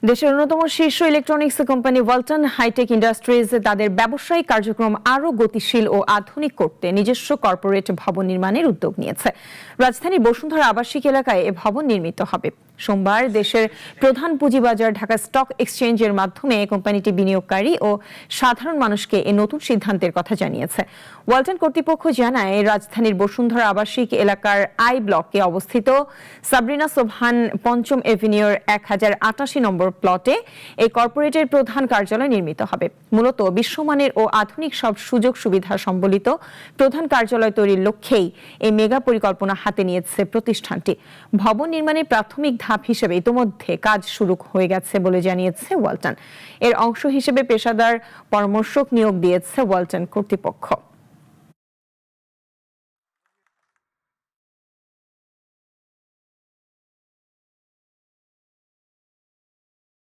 দেশের অন্যতম শীর্ষ electronics company Walton hi tech industries তাদের ব্যবসায়িক কার্যক্রম আরও গতিশীল ও আধুনিক করতে নিজস্ব কর্পোরেট ভবন নির্মাণের উদ্যোগ নিয়েছে। রাজধানীর বসুন্ধরা আবাসিক এলাকায় এ ভবন নির্মিত হবে। সোমবার দেশের প্রধান পুঁজিবাজার ঢাকা স্টক এক্সচেঞ্জের মাধ্যমে কোম্পানিটি বিনিয়োগকারী ও সাধারণ মানুষকে এ নতুন সিদ্ধান্তের কথা জানিয়েছে। ওয়ালটন কর্তৃপক্ষ জানায়, রাজধানীর বসুন্ধরা আবাসিক এলাকার আই ব্লকে অবস্থিত সাবরিনা সোবহান পঞ্চম এভিনিউর 1088 নম্বর প্লটে এই কর্পোরেটের প্রধান কার্যালয় নির্মিত হবে। মূলত বিশ্বমানের ও আধুনিক সব সুযোগ সুবিধা সম্বলিত প্রধান কার্যালয় তৈরির লক্ষ্যেই এই মেগা পরিকল্পনা হাতে নিয়েছে প্রতিষ্ঠানটি। ভবন নির্মাণের প্রাথমিক ধাপ হিসেবে ইতোমধ্যে কাজ শুরু হয়ে গেছে বলে জানিয়েছে ওয়ালটন। এর অংশ হিসেবে পেশাদার পরামর্শক নিয়োগ দিয়েছে ওয়ালটন কর্তৃপক্ষ।